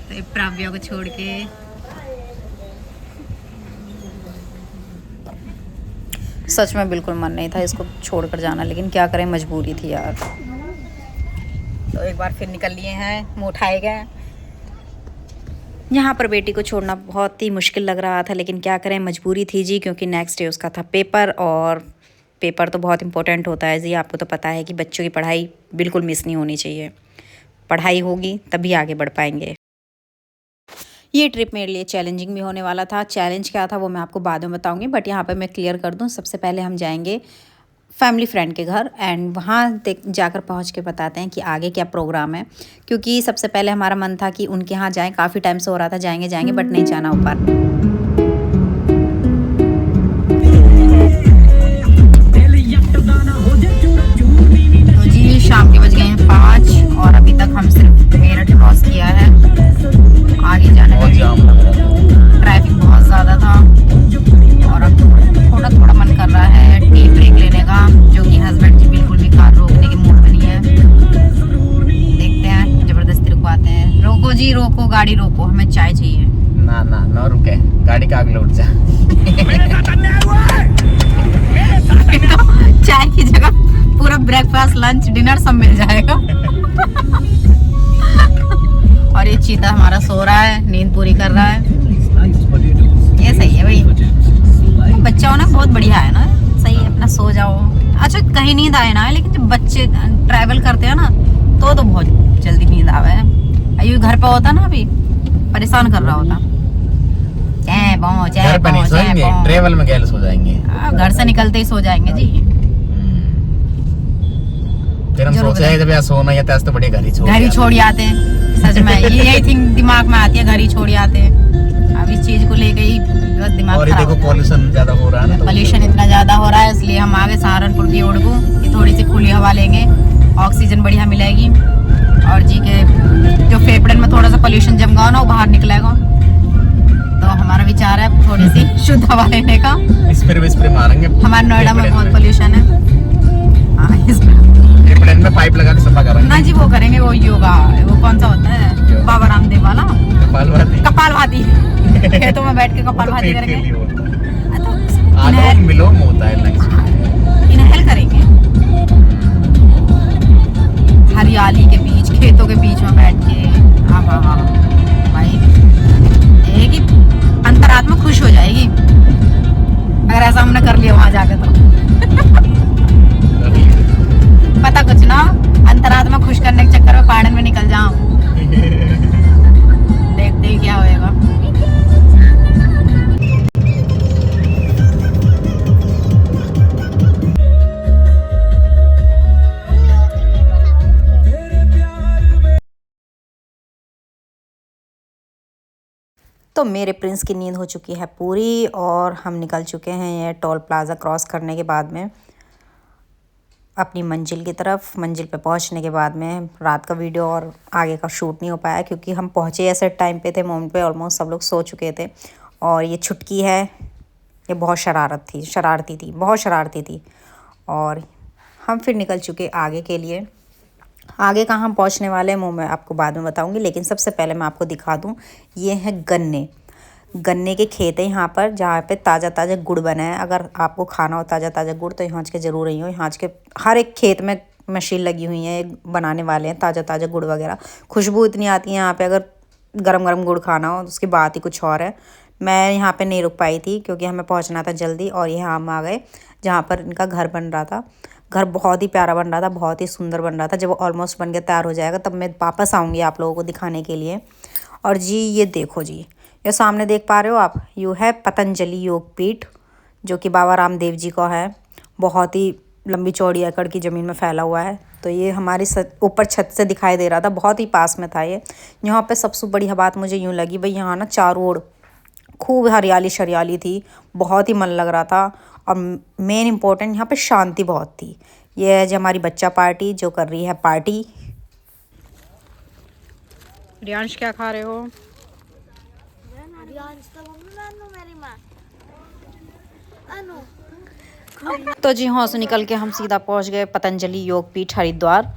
तो प्राव्या को छोड़ के सच में बिल्कुल मन नहीं था इसको छोड़कर जाना, लेकिन क्या करें, मजबूरी थी यार। तो एक बार फिर निकल लिए हैं, मुँह उठाए गए। यहाँ पर बेटी को छोड़ना बहुत ही मुश्किल लग रहा था, लेकिन क्या करें, मजबूरी थी जी, क्योंकि नेक्स्ट डे उसका था पेपर, और पेपर तो बहुत इंपॉर्टेंट होता है जी। आपको तो पता है कि बच्चों की पढ़ाई बिल्कुल मिस नहीं होनी चाहिए। पढ़ाई होगी तभी आगे बढ़ पाएंगे। ये ट्रिप मेरे लिए चैलेंजिंग भी होने वाला था। चैलेंज क्या था वो मैं आपको बाद में बताऊंगी, बट यहाँ पर मैं क्लियर कर दूँ। सबसे पहले हम जाएंगे फैमिली फ्रेंड के घर, एंड वहाँ जाकर पहुँच के बताते हैं कि आगे क्या प्रोग्राम है, क्योंकि सबसे पहले हमारा मन था कि उनके यहाँ जाएं। काफ़ी टाइम से हो रहा था जाएंगे जाएंगे, बट नहीं जाना हो पा रहा। तो जी शाम के बज गए हैं 5 और अभी तक हम सिर्फ मेरठ क्रॉस किया है। आगे जाने का ट्रैफिक बहुत ज़्यादा था, और अब थोड़ा थोड़ा मन कर रहा है टी ब्रेक लेने का, जो कि हस्बैंड जी बिल्कुल भी कार रोकने के मूड में नहीं है। देखते हैं, जबरदस्ती रुकवाते हैं। रोको जी रोको, गाड़ी रोको, हमें चाय चाहिए। ना ना ना रुके, गाड़ी का आगे लौट जा। तो चाय की जगह पूरा ब्रेकफास्ट लंच डिनर सब मिल जाएगा। और ये चीता हमारा सो रहा है, नींद पूरी कर रहा है। ये सही है भाई, बच्चा होना बहुत बढ़िया है ना, सही है, अपना सो जाओ। अच्छा कहीं नींद आए ना, लेकिन जब बच्चे ट्रैवल करते हैं ना तो बहुत जल्दी नींद आवे है। अयू घर पे होता ना, अभी परेशान कर रहा होता। घर पे नहीं सोएंगे, ट्रेवल में कैसे सो जाएंगे? घर से निकलते ही सो जाएंगे जी। फिर हम सोच रहे हैं जब यार सोना या तो बड़े घर ही छोड़ आते हैं। सच में यही थिंक दिमाग में आती है, घर ही छोड़ आते हैं। अब इस चीज को लेके ही बहुत दिमाग खराब। और देखो पॉल्यूशन ज्यादा हो रहा है ना, पॉल्यूशन इतना ज्यादा हो रहा है, इसलिए हम आगे सहारनपुर की ओर को कि थोड़ी सी खुली हवा लेंगे, ऑक्सीजन बढ़िया मिलेगी, और जी के जो फेफड़े में थोड़ा सा पॉल्यूशन जम गया ना वो बाहर निकलेगा। तो हमारा विचार है थोड़ी सी शुद्ध हवा लेने का। स्प्रे मारेंगे। हमारे नोएडा में बहुत पॉल्यूशन है। में पाइप लगा के सफा करेंगे ना जी, वो करेंगे वो योगा, वो कौन सा होता है, बाबा रामदेव वाला कपालभाति। खेतों में बैठ के कपालभाति करेंगे। अनुलोम होता है, इनहेल करेंगे हरियाली के बीच, खेतों के बीच में बैठ के। हाँ हाँ हाँ भाई, एक ही अंतरात्मा खुश हो जाएगी अगर ऐसा हमने कर लिया वहां जाके। तो पता कुछ ना, अंतरात्मा खुश करने के चक्कर में पहाड़न में निकल जाऊं। देखते ही क्या होएगा। तो मेरे प्रिंस की नींद हो चुकी है पूरी, और हम निकल चुके हैं ये टोल प्लाजा क्रॉस करने के बाद में अपनी मंजिल की तरफ। मंजिल पे पहुंचने के बाद में रात का वीडियो और आगे का शूट नहीं हो पाया, क्योंकि हम पहुंचे ऐसे टाइम पे थे, मोमेंट पे ऑलमोस्ट सब लोग सो चुके थे। और ये छुटकी है, ये बहुत शरारती थी, बहुत शरारती थी। और हम फिर निकल चुके आगे के लिए। आगे कहाँ हम पहुँचने वाले हैं वो मैं आपको बाद में बताऊँगी, लेकिन सबसे पहले मैं आपको दिखा दूँ, ये है गन्ने के खेत है यहाँ पर, जहाँ पे ताज़ा ताज़ा गुड़ बना है। अगर आपको खाना हो ताज़ा ताज़ा गुड़ तो यहाँ के ज़रूर रही हो। यहाँ के हर एक खेत में मशीन लगी हुई है, बनाने वाले हैं ताज़ा ताज़ा गुड़ वगैरह। खुशबू इतनी आती है यहाँ पे, अगर गरम गरम गुड़ खाना हो तो उसकी बात ही कुछ और है। मैं यहाँ पे नहीं रुक पाई थी क्योंकि हमें पहुँचना था जल्दी, और यहाँ हम आ गए जहाँ पर इनका घर बन रहा था। घर बहुत ही प्यारा बन रहा था, बहुत ही सुंदर बन रहा था। जब वो ऑलमोस्ट बन के तैयार हो जाएगा तब मैं वापस आऊँगी आप लोगों को दिखाने के लिए। और जी ये देखो जी, ये सामने देख पा रहे हो आप, यू है पतंजलि योगपीठ, जो कि बाबा रामदेव जी का है। बहुत ही लंबी चौड़ी एकड़ की ज़मीन में फैला हुआ है। तो ये हमारी ऊपर छत से दिखाई दे रहा था, बहुत ही पास में था ये। यहाँ पे सबसे बढ़िया बात मुझे यूँ लगी भाई, यहाँ ना चारों ओर खूब हरियाली शरियाली थी, बहुत ही मन लग रहा था। और मेन इम्पोर्टेंट यहाँ पे शांति बहुत थी। ये है जो हमारी बच्चा पार्टी जो कर रही है पार्टी। रियांश क्या खा रहे हो? तो जी हाँ, से निकल के हम सीधा पहुंच गए पतंजलि योगपीठ हरिद्वार।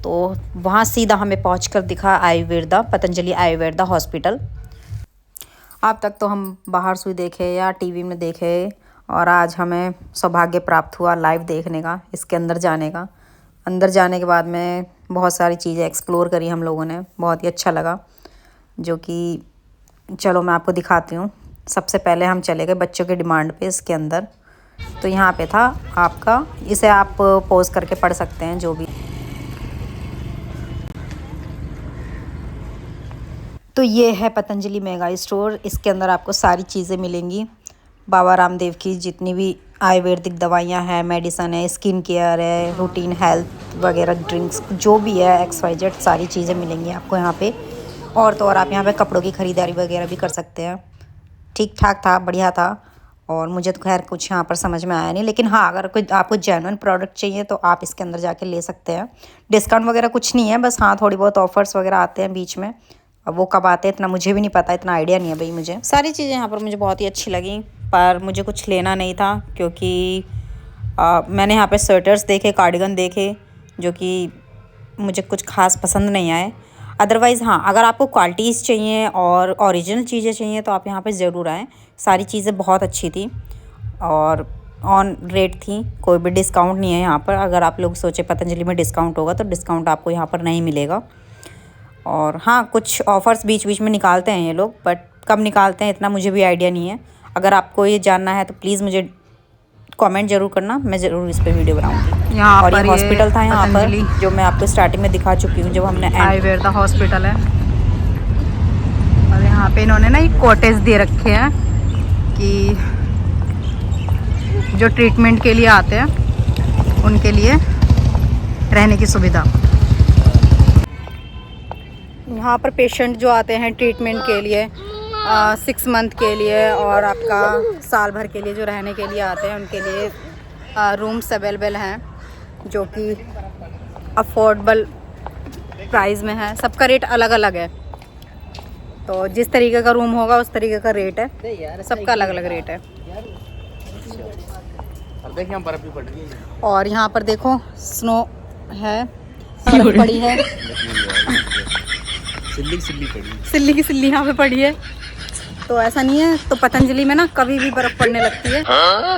तो वहाँ सीधा हमें पहुंचकर दिखा आयुर्वेदा, पतंजलि आयुर्वेदा हॉस्पिटल। अब तक तो हम बाहर से देखे या टीवी में देखे, और आज हमें सौभाग्य प्राप्त हुआ लाइव देखने का, इसके अंदर जाने का। अंदर जाने के बाद में बहुत सारी चीज़ें एक्सप्लोर करी हम लोगों ने, बहुत ही अच्छा लगा। जो कि चलो मैं आपको दिखाती हूँ। सबसे पहले हम चले गए बच्चों के डिमांड पे इसके अंदर। तो यहाँ पे था आपका, इसे आप पॉज करके पढ़ सकते हैं जो भी। तो ये है पतंजलि मेगा स्टोर। इसके अंदर आपको सारी चीज़ें मिलेंगी। बाबा रामदेव की जितनी भी आयुर्वेदिक दवाइयाँ हैं, मेडिसन है, स्किन केयर है, रूटीन हेल्थ वगैरह, ड्रिंक्स जो भी है XYZ सारी चीज़ें मिलेंगी आपको यहाँ पे। और तो और आप यहाँ पे कपड़ों की ख़रीदारी वगैरह भी कर सकते हैं। ठीक ठाक था, बढ़िया था। और मुझे तो खैर कुछ यहाँ पर समझ में आया नहीं, लेकिन हाँ अगर कोई आपको जेन्युइन प्रोडक्ट चाहिए तो आप इसके अंदर जाके ले सकते हैं। डिस्काउंट वगैरह कुछ नहीं है, बस हाँ थोड़ी बहुत ऑफर्स वगैरह आते हैं बीच में। अब वो कब आते हैं इतना मुझे भी नहीं पता, इतना आइडिया नहीं है भाई मुझे। सारी चीज़ें यहाँ पर मुझे बहुत ही अच्छी लगी, पर मुझे कुछ लेना नहीं था क्योंकि मैंने यहाँ पे स्वेटर्स देखे, कार्डिगन देखे, जो कि मुझे कुछ खास पसंद नहीं आए। अदरवाइज़ हाँ अगर आपको क्वालिटीज़ चाहिए और ओरिजिनल चीज़ें चाहिए तो आप यहाँ पे ज़रूर आएँ। सारी चीज़ें बहुत अच्छी थी और ऑन रेट थी, कोई भी डिस्काउंट नहीं है यहाँ पर। अगर आप लोग सोचे पतंजलि में डिस्काउंट होगा तो डिस्काउंट आपको यहाँ पर नहीं मिलेगा। और हाँ कुछ ऑफ़र्स बीच बीच में निकालते हैं ये लोग, बट कब निकालते हैं इतना मुझे भी आइडिया नहीं है। अगर आपको ये जानना है तो प्लीज़ मुझे कमेंट ज़रूर करना, मैं ज़रूर इस पर वीडियो बनाऊँगी। और ये हॉस्पिटल था यहाँ पर जो मैं आपको स्टार्टिंग में दिखा चुकी हूँ जब हमने आयुर्वेदा हॉस्पिटल है। और यहाँ पे इन्होंने ना एक कॉटेज दे रखे हैं कि जो ट्रीटमेंट के लिए आते हैं उनके लिए रहने की सुविधा। यहाँ पर पेशेंट जो आते हैं ट्रीटमेंट के लिए 6 मंथ के लिए और आपका साल भर के लिए जो रहने के लिए आते हैं उनके लिए रूम्स अवेलेबल हैं जो कि अफोर्डेबल प्राइस में है। सबका रेट अलग अलग है, तो जिस तरीके का रूम होगा उस तरीके का रेट है, सबका अलग अलग रेट है। और यहाँ पर देखो स्नो है, बर्फ पड़ी है, सिल्ली की सिल्ली यहाँ पे पड़ी है। तो ऐसा नहीं है, तो पतंजलि में ना कभी भी बर्फ़ पड़ने लगती है,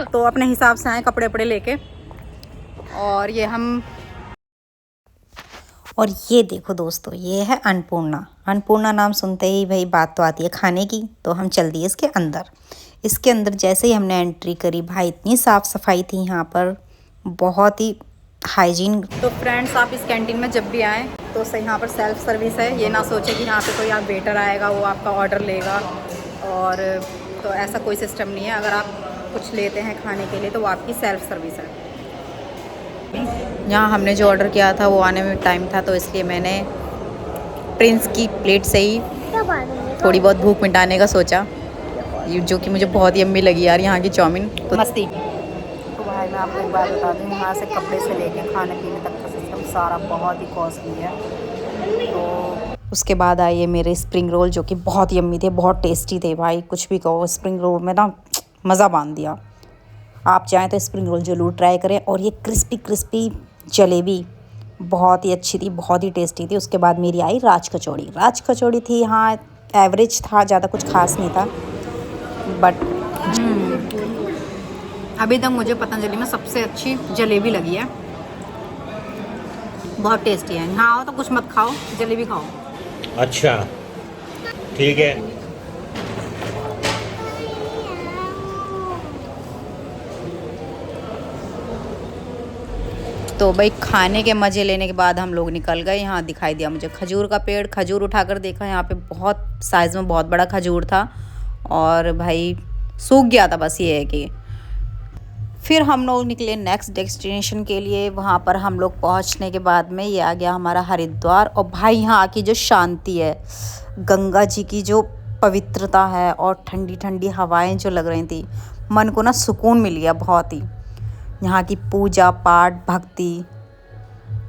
तो अपने हिसाब से आए कपड़े वपड़े लेके। और ये देखो दोस्तों, ये है अन्नपूर्णा। अन्नपूर्णा नाम सुनते ही भाई बात तो आती है खाने की, तो हम चल दिए इसके अंदर। इसके अंदर जैसे ही हमने एंट्री करी भाई इतनी साफ़ सफाई थी यहाँ पर, बहुत ही हाइजीन। तो फ्रेंड्स आप इस कैंटीन में जब भी आएँ तो यहाँ पर सेल्फ सर्विस है। ये ना सोचे कि यहाँ पे कोई आप वेटर आएगा वो आपका ऑर्डर लेगा, और तो ऐसा कोई सिस्टम नहीं है। अगर आप कुछ लेते हैं खाने के लिए तो वो आपकी सेल्फ सर्विस है। यहाँ हमने जो ऑर्डर किया था वो आने में टाइम था, तो इसलिए मैंने प्रिंस की प्लेट से ही थोड़ी बहुत भूख मिटाने का सोचा, जो कि मुझे बहुत ही यम्मी लगी यार यहाँ की चाउमीन। तो मस्ती। तो भाई मैं आपको एक बात बता दूँ, यहाँ से कपड़े से लेके खाने पीने तक का सिस्टम सारा बहुत ही कॉस्टली है। तो उसके बाद आइए मेरे स्प्रिंग रोल, जो कि बहुत यम्मी थे, बहुत टेस्टी थे भाई। कुछ भी कहो, स्प्रिंग रोल में ना मज़ा बांध दिया। आप चाहें तो स्प्रिंग रोल ज़रूर ट्राई करें। और ये क्रिस्पी क्रिस्पी जलेबी बहुत ही अच्छी थी, बहुत ही टेस्टी थी। उसके बाद मेरी आई राज कचौड़ी। राज कचौड़ी थी, हाँ एवरेज था, ज़्यादा कुछ खास नहीं था, बट अभी तक मुझे पतंजलि में सबसे अच्छी जलेबी लगी है, बहुत टेस्टी है। यहाँ आओ तो कुछ मत खाओ, जलेबी खाओ। अच्छा ठीक है। तो भाई खाने के मज़े लेने के बाद हम लोग निकल गए। यहाँ दिखाई दिया मुझे खजूर का पेड़, खजूर उठाकर देखा, यहाँ पे बहुत साइज़ में बहुत बड़ा खजूर था और भाई सूख गया था। बस ये है कि फिर हम लोग निकले नेक्स्ट डेस्टिनेशन के लिए। वहाँ पर हम लोग पहुँचने के बाद में ये आ गया हमारा हरिद्वार। और भाई यहाँ की जो शांति है, गंगा जी की जो पवित्रता है और ठंडी ठंडी हवाएं जो लग रही थी, मन को ना सुकून मिल गया बहुत ही। यहाँ की पूजा पाठ भक्ति,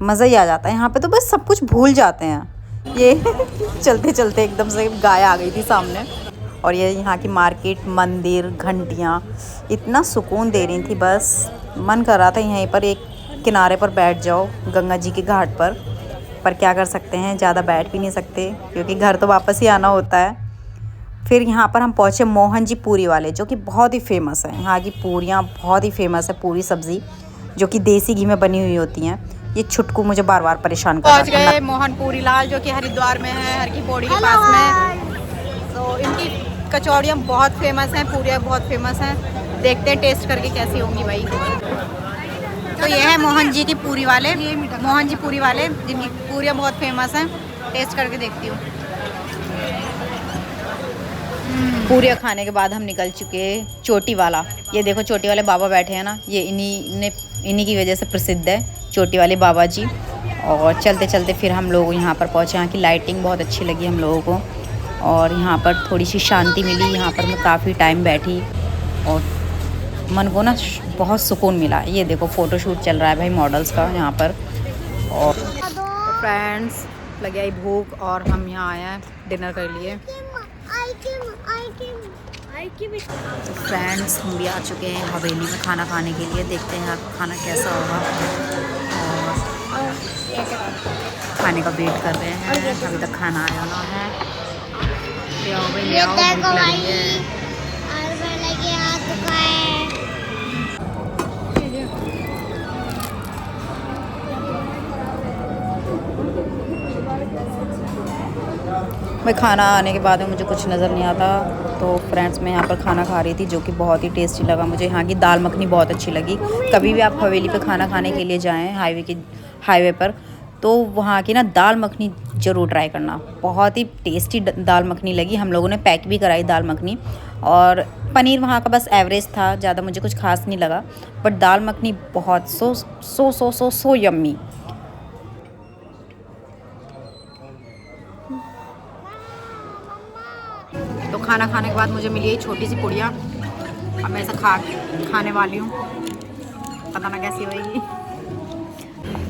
मज़ा ही आ जाता है यहाँ पे। तो बस सब कुछ भूल जाते हैं। ये चलते चलते एकदम से गाय आ गई थी सामने। और ये यहाँ की मार्केट, मंदिर, घंटियाँ इतना सुकून दे रही थी, बस मन कर रहा था यहीं पर एक किनारे पर बैठ जाओ गंगा जी के घाट पर। पर क्या कर सकते हैं, ज़्यादा बैठ भी नहीं सकते क्योंकि घर तो वापस ही आना होता है। फिर यहाँ पर हम पहुँचे मोहन जी पूरी वाले, जो कि बहुत ही फेमस है। यहाँ की पूरियाँ बहुत ही फेमस है, पूरी सब्ज़ी जो कि देसी घी में बनी हुई होती हैं। ये छुटकू मुझे बार बार परेशान कर रहा पहुँच गए मोहन पूरी लाल, जो कि हरिद्वार में है, हर की पौड़ी के पास में। तो इनकी कचौड़ियाँ बहुत फेमस हैं, पूरियाँ बहुत फेमस हैं। देखते हैं टेस्ट करके कैसी होंगी भाई। तो ये है मोहन जी की पूरी वाले, मोहन जी पूरी वाले, जिनकी पूरियाँ बहुत फेमस हैं। टेस्ट करके देखती हूँ। पूरियाँ खाने के बाद हम निकल चुके चोटी वाला। ये देखो चोटी वाले बाबा बैठे हैं ना, ये इन्हीं की वजह से प्रसिद्ध है चोटी वाले बाबा जी। और चलते चलते फिर हम लोग यहाँ पर पहुँचे। यहाँ की लाइटिंग बहुत अच्छी लगी हम लोगों को और यहाँ पर थोड़ी सी शांति मिली। यहाँ पर मैं काफ़ी टाइम बैठी और मन को ना बहुत सुकून मिला। ये देखो फ़ोटोशूट चल रहा है भाई मॉडल्स का यहाँ पर। और फ्रेंड्स लगे आई भूख और हम यहाँ आए हैं डिनर कर लिए। तो फ्रेंड्स हम भी आ चुके हैं हवेली में खाना खाने के लिए। देखते हैं आप खाना कैसा होगा और खाने का वेट कर रहे हैं। अभी तक खाना आया ना है। ले आओ भाई, ले आओ, भूख लगी है। मैं खाना आने के बाद में मुझे कुछ नज़र नहीं आता। तो फ्रेंड्स मैं यहाँ पर खाना खा रही थी, जो कि बहुत ही टेस्टी लगा मुझे। यहाँ की दाल मखनी बहुत अच्छी लगी। कभी भी आप हवेली पे खाना खाने के लिए जाएं हाईवे पर, तो वहाँ की ना दाल मखनी ज़रूर ट्राई करना। बहुत ही टेस्टी दाल मखनी लगी। हम लोगों ने पैक भी कराई दाल मखनी। और पनीर वहाँ का बस एवरेज था, ज़्यादा मुझे कुछ खास नहीं लगा। बट दाल मखनी बहुत सो यम्मी। तो खाना खाने के बाद मुझे मिली छोटी सी पुड़िया। अब मैं ऐसा खाने वाली हूँ, पता ना कैसी होगी।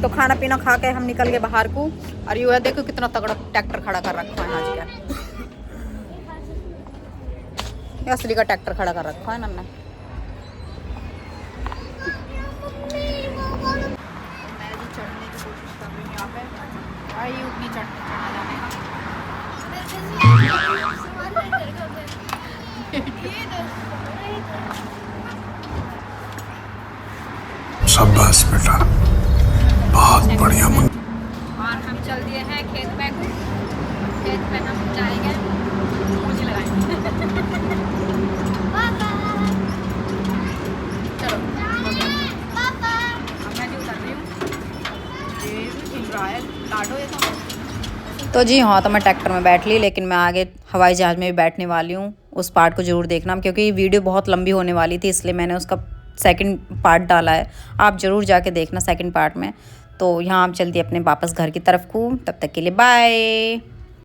तो खाना पीना खा के हम निकल गए बाहर को। और यू है देखो कितना तगड़ा ट्रैक्टर खड़ा कर रखा है आज का। ये असली का ट्रैक्टर खड़ा कर रखा है ना मैं। चढ़ने की कोशिश कर रही हूँ यहाँ पे। आई उतनी चढ़ना जाने का। शाबाश बेटा, बहुत बढ़िया। और हम चल दिए हैं खेत पे हम जाएंगे मुझे लगाएंगे। चलो अब मैं जो कर रही हूँ ये हिल रहा है लाडो ये तो जी हाँ। तो मैं ट्रैक्टर में बैठ ली, लेकिन मैं आगे हवाई जहाज़ में भी बैठने वाली हूँ। उस पार्ट को ज़रूर देखना, क्योंकि ये वीडियो बहुत लंबी होने वाली थी, इसलिए मैंने उसका सेकंड पार्ट डाला है। आप ज़रूर जाके देखना सेकंड पार्ट में। तो यहाँ हम चलती अपने वापस घर की तरफ को। तब तक के लिए बाय।